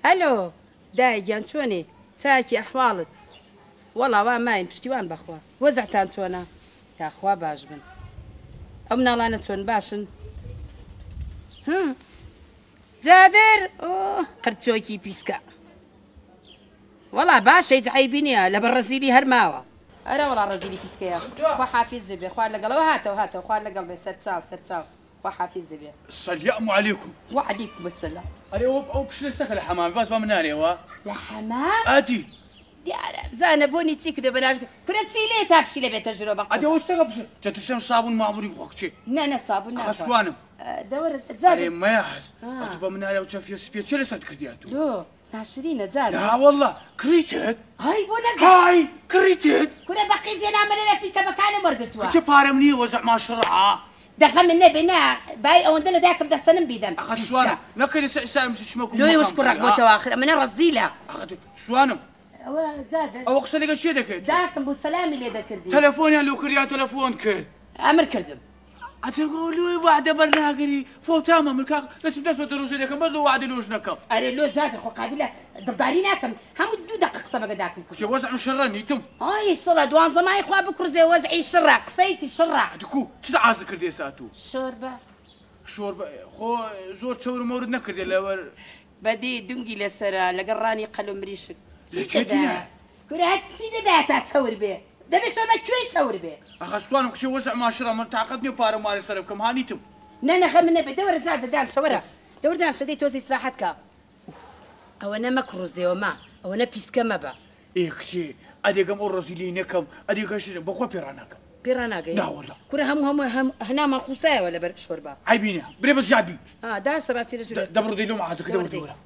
الو دایگیان چۆنێ چاکی ئەحواڵت وەڵا وا ماین پشتیوان بەخوا وەزعتان چۆنە یاخوا باش بن ئەو مناڵانە چۆن باشن جادر قرچۆکی پیسکە وەڵا باشە هیچ عەیبی نییە لەبەر ڕەزیلی هەرماوە ئەرە وەڵا ڕەزیلی پیسکەیە خوا حافیز بێ خوار لەگەڵەوە هاتەوە خوار لەگەڵ بێ سەرچاو خوا حافیز بێ السلام عليكم. وعليكم السلام. أري أو بشل سكر الحمام بس ما مناري وا. الحمام؟ أدي. دیارە زانە بۆنی چی کردە بەناش کورە چی لێ تاپشی لە بێتە ژرۆ بە أدي وستك بشل تترسم صابون معمولي بخوكتي. نە سابون ناخۆ خسوانم. دەوەرە جارێ أري ما يحس. أتبى مناري وتشوفي سبيت شو لسه تكردياتو. لۆ ناشرینە جارە. لا والله كريتت. هاي بۆ نەزان. هاي كريتت. کورە بە قیزێ نامەرە لە پیکەمەکانم وەرگتووە. أنت بارمني وزع ما شرعة. دەخە من نەبێ باي ئەوەندە لە دایکم دەستەنم بیدەم. خسوانم نكري سام تشمكم. لۆ وش کوڕک بۆتەوە آخر منە ڕەزیلە. خسوانم. ئەوە جادە. أو قصة لك شيء ذاك. داکم بۆ سەلامی لێ دەکردی. تلفوني لو كريان تلفون كر. ئەمر کردم. أتقولوا وعد برناقري فوتاما من كاك لازم تسوى تروسي لكم بس وعد لوش نكم. أري لو زاد خو قابلة دبداري ناكم هم دو دقيق سبق داكم. شو وزع من شراني تم. هاي الشرة دوان زمان خوا بكرزي وزعي الشرة قصيتي الشرة. دكو شو عازك كردي ساتو. شوربة. شوربة خو زور تصور مورد نكردي لور. بدي دنجي لسرا لقراني قلو مريشك. سيدنا. كوري هات سيدنا تصور به. ده بشربة شوي تصور به. أخسوانك شو وزع ما شرا من تعقدني وبارا ماري صرفكم هانيتم. نانا خمنا بدور زاد دال شورا. دور دال شدي توزي استراحتك. أو أنا مكروزي وما أو أنا بيسكا مبا. إيه كتي أدي كم أرزيلينكم أدي كاش بخو بيرانكم. بيراناك. لا والله. كوري هم هنا ما خصايا ولا برك شوربة. عيبينها بري بس جابي. ده سبعتي رجل. دبروا دي لهم عاد كده ودورة.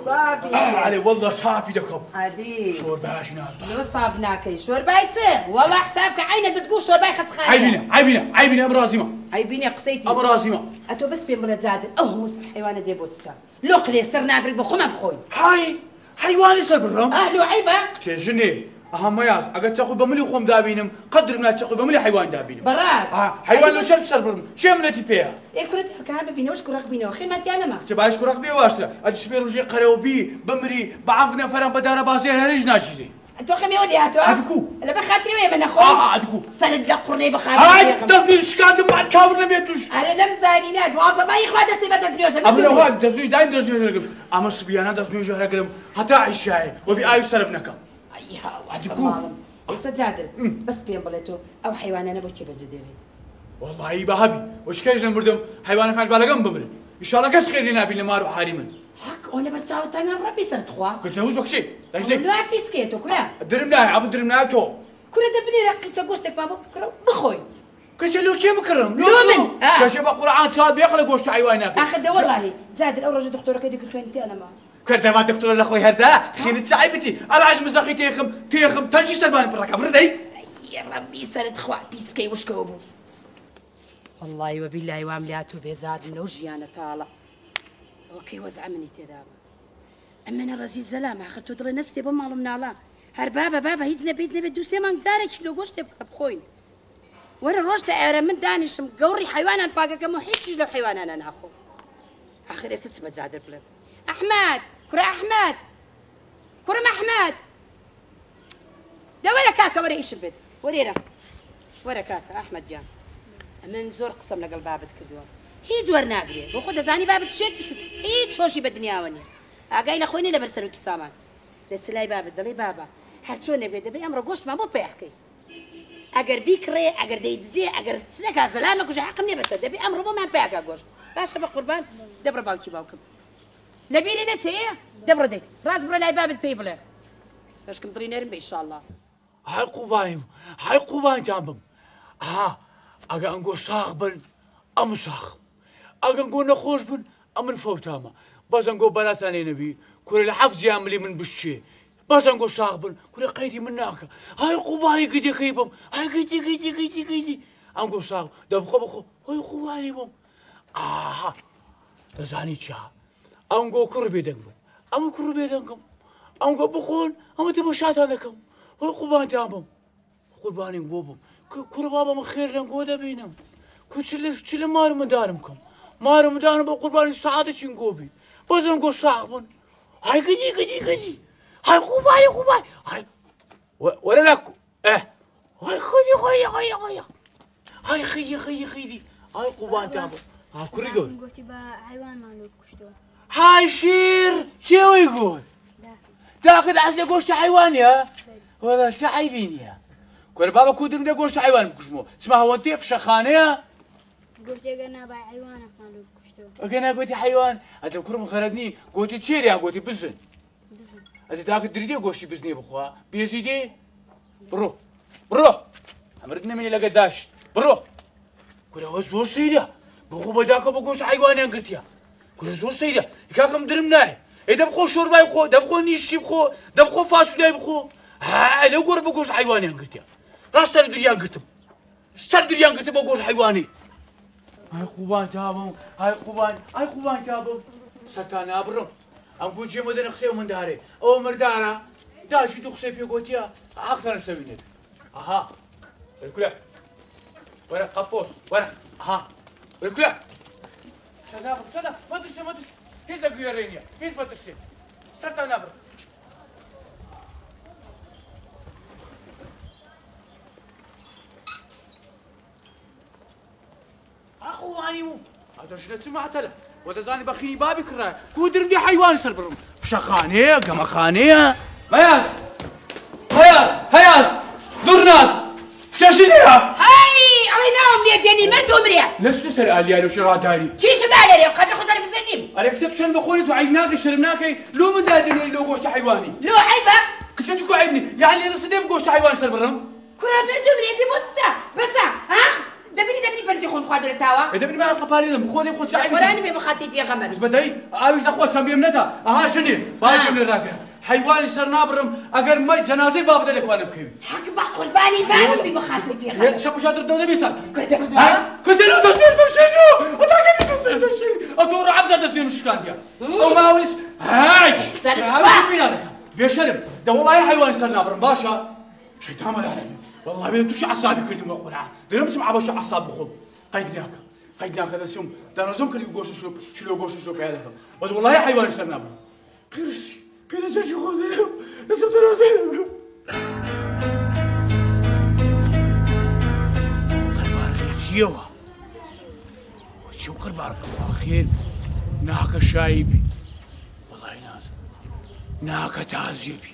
صافي علي والله صافي دكم. عادي. شوربة اش ناس. لو صاف ناكل شوربة يتصير والله حسابك عينه تقول شوربة يخص خالي. عيبينها أمرازمة. عيبيني قصيتي. أمرازمة. أتو بس بين بلد زاد أو مصر حيوانة دي بوسكا. لو قلي صرنا بريك بخو ما بخوي. هاي حيواني صار بالرم. لو عيبة. تجني. أهم ياز أقد تأخذ بملي خوم دابينم قدر ما تأخذ بملي حيوان دابينم. براس. حيوان لو شرب صار بالرم شو منتي بيها. إيه كل بيحكي هذا بينا وش كرق بينا وخير ما تيانا ما. تبعش كرق بيه واشترا. أدش في رجع قروبي بمري بعفنا فرام بدارة بازي هرج ناجلي. أنتو خمي ودي هاتوا. أدكو. لا بخاطري ويا من أخوي. أدكو. سند لقرني بخاطري. هاي تزني شكاد ما تكاور نبيتوش. أنا نمزاني ناد واصل ما يخواد سيبة تزنيوش. أبنا هاد تزنيوش دايم تزنيوش رقم. أما الصبيانة تزنيوش رقم حتى عيشاي وبي آيو صرفناكم. أيها. أدكو. سجادر بس بين بلتو أو حيوان أنا بوكي بجديري. والله يبا هبي وش كيش نمردم حيوانك كان بالغم بمري إن شاء الله كاس خير لنا بين مارو حارمن. هاك أنا بتشاو تانا ربي صرت خوا. قلت له وش بكشي؟ ليش ذي؟ لا بيسكيتو كلا. درمنا عبد درمنا تو. كلا دبلي رقي تقولتك بابا بكرة بخوي. كشي لو شيء بكرم. لو من. كشي بقرعان صاد بيقلق قوشت حيوانك. أخذ والله زاد الأول رجل دكتورك يدك خيانتي أنا ما. كرت ما دكتور لأخوي هردا خينت سعيبتي العج مزاقي تيخم تنشي سلمان بركة بردي. يا ربي صرت خوا بيسكي وش كوبو. والله وبالله وعملياته بيزاد من وجيانا تالا. اوكي وزع مني تدابا. اما انا رزي زلامه اخرتو دري ناس تبى مالو من الله. هر بابا هيزنا بيتنا بدوسي ما نزارك لو قشت بخوين. ورا روجت انا من دانش مقوري حيوان انا باقا كم حيتش لو حيوان انا ناخذ. اخر اسس بجادر بلا. احمد كره احمد كره احمد. ده ولا كاكا ولا ايش بد ورينا ورا كاكا احمد جان. من زور قسم لقل بابت كدوه هيج ورناقري وخذ زاني بابت شيت شو هيج شوشي بالدنيا وني اقايل اخويني لبرسلو تسامان دسلاي بابت دلي بابا حرشوني بيد بي امر قوش ما مو بيحكي اگر بيكري اگر ديدزي اگر سلك سلامك وش حقني بس دبي امر مو ما بيحكي قوش باشا بقربان دبر باوكي باوكم لبيني نتي دبر دي راس برا لاي بابت بيبله باش كم درينير ان شاء الله هاي قوبايم جنبهم أجا نقول صاغبن أم صاغ أجا نقول نخوش بن أم الفوتامة بس نقول بلاتاني نبي كل الحفظ يعملي من بشي بس نقول صاغبن كل قيدي مناك هاي قبالي قدي كيبم هاي قدي نقول صاغ دبخو هاي قبالي بم تزاني تشا نقول كربي دنقم أم كربي دنقم نقول بخون أم تبشات لكم هاي قبان تامم قرباني بوبم كل بابا من خير نقول دبينم كل مار مدارمكم مار مدارم قربان السعادة شنقوبي بزن قو صاحبن هاي قدي هاي خوباي هاي ولا لك هاي خذي هاي خيدي هاي قربان تابو ها كوريجول قلت با حيوان ما كشتو هاي شو يقول تاخذ عسل قوشت حيوان يا والله سعيبين يا كل بابا كودر من قوشت حيوان بكشمو اسمها وانتي في شخانه قلت انا با حيوان ما كشتو انا قلت حيوان انت كرم خردني قلت تشير يا قلت بزن انت تاخذ دريدي قوشتي بزني بخوا بيزيدي برو امرتنا من لقى داشت برو كل هو زور سيده بخو بداك بقوشت حيوان انقلت كل زور سيده كاكم درمناي إذا بخو شوربة بخو دبخو نيشي بخو دبخو فاصوليا بخو ها لو قرب بقوش حيواني انقلت راس تردريان قلتم استردريان قلتم بقوش حيواني هاي قوبان تابو هاي قوبان تابو ستانا برم ام قلت جي مدن خسيو من داري او مردارا داشي تو خسي في قوتيا اكثر نسويني اها الكلا ورا قبوس ورا اها الكلا صدق ما ترسي هيدا غيرينيا هيد ما ترسي ستة نبر أخواني هذا شنو سمعت له وتزاني بخيني بابي كراي كودر بدي حيوان سربرم بشخانية قمخانية هياس درناس شاشينيها هاي الله ينام ليديني مرت أمريا ليش تسأل قال لي شو داري شيش بالي قد ناخذ أنا في الزنيم عليك ست شن بخوني تعيناك شربناك لو من دادني لو قوشت حيواني لو عيبة كنت عيبني يعني إذا صديم قوشت حيوان سربرم كرة مرت أمريا دي بوتسا بس دبني برجي خون خادر التاوا دبني ما قباري بخوني بخوت شعبي وراني بخاتي فيها غمر بس بدي عايش اخوات سام بيمنتها شنو باش من راكع حيوان صار نابرم اگر ما جنازه باب دلك وانا بكيم حق بقرباني باب بخاتي فيها غمر شكو شاطر دولة بيسات كسر تصوير برشينو وتاكل تصوير برشينو ادور عبد تصوير مش كان ديا او ما ولس هاي بيشرب ده والله حيوان صار نابرم باشا شيطان ما عليك والله بيدو شو عصابي كردي ما اقول درمت مع ابو شو عصاب بخو قيدناك هذا سم ده نظام كل يقوش شو يقوش هذا بس والله حيوان صار نابرم كرسي بينا زوجي خذ لازم تروح سيوا شو قربان اخير ناقه شايبي والله ناقه تعذيبي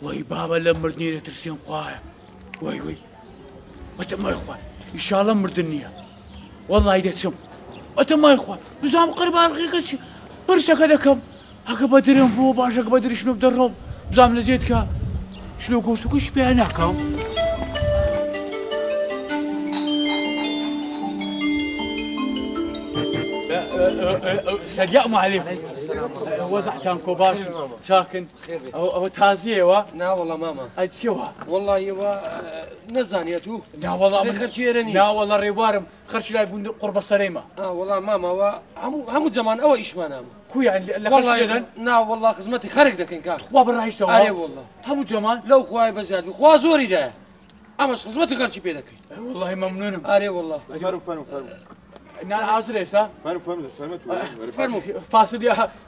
وي بابا لمرني ترسين قوايا وي متى ما يخوان ان شاء الله مردنيا والله اذا تسم متى ما يخوان نظام قربان رقيقتي برسك هذا كم هكا بدرهم بو باش هكا بدري شنو بدرهم بزام لجيتك شنو قوستو كش بيها هناك سلام عليكم وزعتان كوباش ساكن او تازيه وا لا والله ماما اتشوا والله يوا نزانيتو لا والله خرشيرني لا والله ريبارم خرش لا يقول قرب السريمه والله ماما وا همو زمان او ايش ما نام كو يعني والله لا والله خزمتي خرق دك انكار خوا بالرايش تو اري والله همو زمان لو خواي بزاد خوا زوري ده امش خزمتي خرشي بيدك والله ممنون اري والله فرموا نال عازر ايش ها فرموا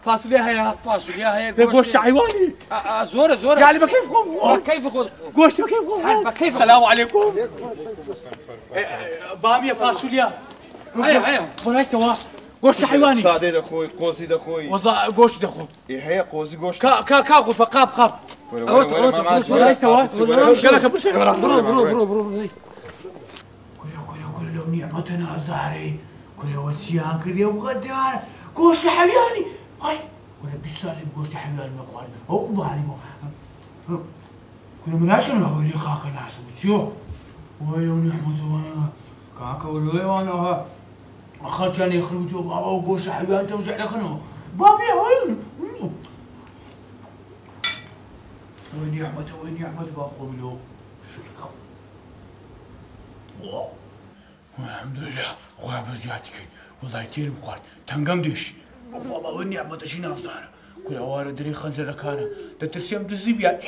فاصليا هيا فاصوليا هي قوشت حيواني زوره قال لي كيف خو كيف خذ قوشت كيف السلام عليكم باميه فاصوليا هيا بلاش توا قوشت حيواني سعدي اخوي قوسي ده اخوي والله قوشت اخو هي قوسي قوش كا غرفه قاب بلاش توا قالك برو كل لو نعمتنا الزهري كل وتسيان كل وغدار قوشت حيواني هاي ولا بالسالم قوشت حيواني ما اخوان هو قبالي كل مناشن هو اللي خاك ناس وتشو ويا نعمته كاكا ولا وانا أخذت يعني يخرجوا بابا وقوش حيوان توزع لك أنا بابي هاي وين يحمد باخو بلو شو القو الحمد لله خويا بزياتك والله تير بخوات تنقم ديش بابا وين يحمد شي ناس دار كل هوار دري خنزر ركانه تترسم تزيب يعني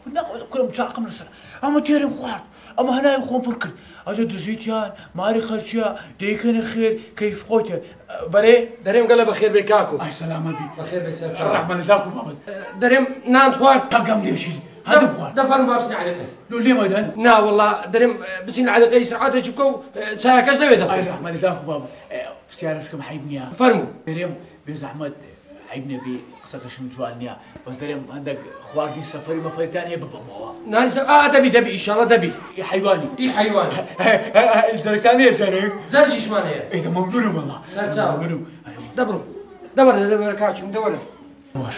كنا كلهم مساقم نصر اما تير بخوات اما هنا يخون بركر هذا دزيتيان ماري خرشيا ديكن خير كيف خوته بري دريم قال بخير بكاكو اي سلامة بي بخير بسات الرحمن ذاكم بابا دريم نان خوار تقام لي شيء هذا بخوار دفر بابسنا عليك لو ليه مدن نا والله دريم بسين على قيس عاد شكو ساكش دبي اي دخل الرحمن ذاكم بابا بسيارتكم حيبنيها فرمو دريم بيز احمد عيبنا بي قصتش متوانيا بس دريم عندك خوار دي سفري مفري ثاني بابا ناني دبي ان شاء الله دبي يا حيواني اي حيوان الزرقتانية زرق زرجي شمانية ايه ده ممنون والله زرجاو ممنون دبر كاتش مدور واش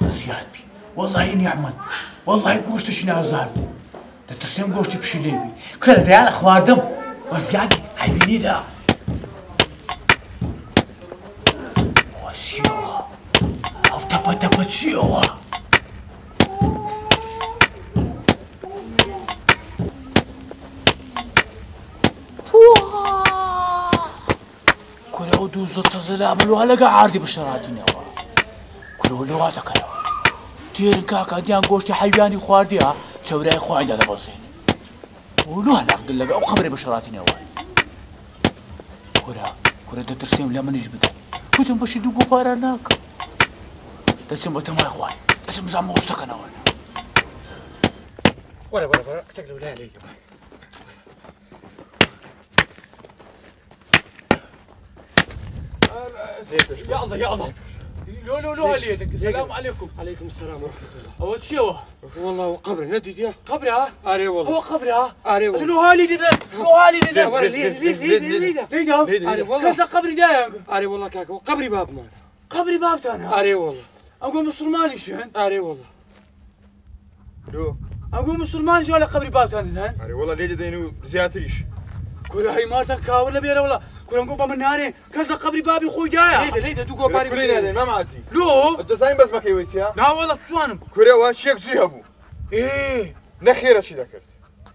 زياد بي والله اني احمد والله قوشتش نازل ده ترسم قوشتي بشليبي كلا ده على خواردم بس قاعد حبيبي ده وسيوا او تبا سيوا كله دوز التزلام لو هلا عادي بشراتي نوا كله لو هذا كلام تيرن كاكا ديان قوشتي حيواني خوارديها تسوي خوان هذا بوزين ولو هلا اقول لك او خبري بشراتي نوا كره ده ترسم لما نجبد كنتم باش يدوقوا باراناك تسمى تما يا اخوان اسم زعما وسطك انا ورا تقلوا لا عليك يا الله لو عليك السلام عليكم عليكم السلام ورحمة الله هو تشيوا والله وقبر ندي ديا قبري ها اري والله هو قبري ها اري والله لو هالي دي ليدا ليه كذا قبري ده اري والله كاكا وقبري باب مان قبري باب تانا اري والله اقول مسلماني شن اري والله لو اقول مسلماني شو ولا قبري باب تانا أري والله ليه دينو زياتريش كل هاي ما تلقى ولا بينا والله كل نقول من هاني كذا قبري بابي خوي جايا ليدا دوقوا باري كلنا هذين ما معتي لو الديزاين بس ما كيويسيا لا والله تسوانم كوريا واشيك زيهبو ايه نخيرة شي ذكرت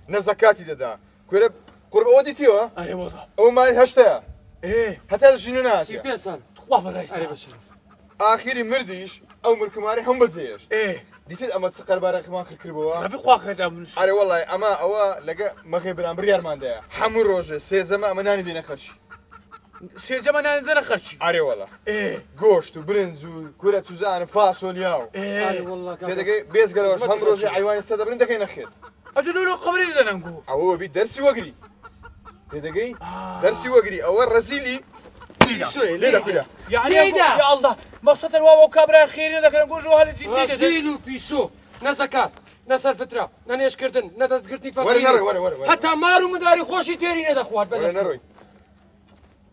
نزكاتي ددا كوريا قرب اوديتيو اي والله او ما هشتا ايه حتى الجنونات سي بيسان والله رئيس اري بشرف اخيري مرديش او مركماري هم بزيش ايه ديت اما تسقر بارك ما خركربوا ربي خواخ دام اري والله اما او لقى ما غيبران بريار ماندا حمو روجه سي زما مناني دينا خرش سي زمان انا خرشي اري والله ايه گوشت و برنج و كوره توزان فاصوليا ايه اري والله كاكا تدقي بيز قالوش هم روجه حيوان استدا برنده كاين خير اجلو له قبري ده نقول او بي درسي وقري تدقي درسي وقري او رزيلي ليدا كلها يعني يا الله مقصد الواو كابرا خير لك نقول جو هالجي راسيلو بيسو نزكات نسال فترة نانيش كردن ندز قرتني ورا نروي ورا حتى مارو مداري خوشي تيري ندى خوار ورا نروي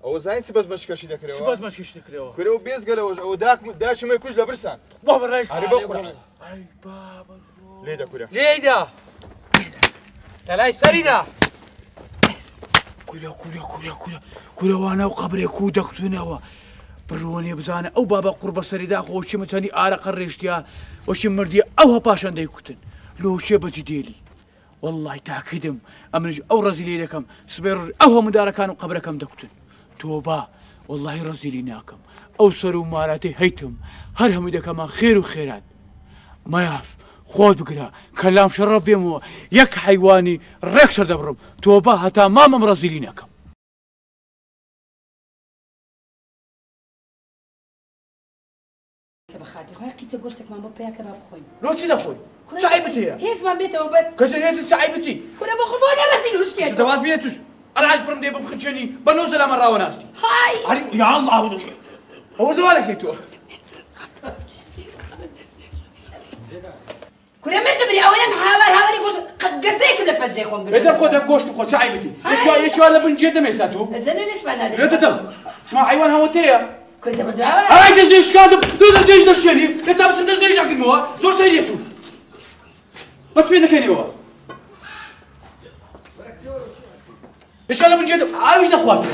او زين سبز مشكشي دكريوا بس مش كشتكريوا كريو بيز قالوش او داش ما يكوش لبرسان بابا الرئيس اري بقرا اي بابا ليدا كلها ليدا تلاي سريدا كلا وانا وقبري كودك تنوا بروني بزانه او بابا قرب سريدا خوشي متاني ارق الرشتيا وشي مردي او باشان ديكوتن لو شي بجديلي والله تاكدم امنج او رزيلي لكم سبير او مدار كانوا قبركم دكتن توبا والله رزيليناكم او سروا مالاتي هيتم هرهم دكما خير وخيرات ما يعرف خود بقرا كلام شرف بيمو يك حيواني ركشر دبرم توبا هتا ما مرزيليناكم بخاطر خويا لقيت قرصتك مع بابا كباب خويا لو تشي خوي صعيبتي هيز ما بيته وبر كسر هيز صعيبتي كنا بخبوني راسي وش كده دواز بيتوش انا عايز برم دي بمخشني بنو سلام الراو ناستي هاي يا الله هو دوالك يتو كنا مرتبري اولا محاور هاوري قوش قزيك ولا بتجي خون قلت بدك خذ قوشت خذ صعيبتي ايش ولا بنجد ما يستاتو زين ليش ما نادي لا تدم اسمع حيوان هوتيه كنت بدوا هاي دزديش كادب دزديش دشني لسه بس دزديش اكدموها زور سيريتو بس في ذاك اليوم ايش ولا بنجد عايش اخوات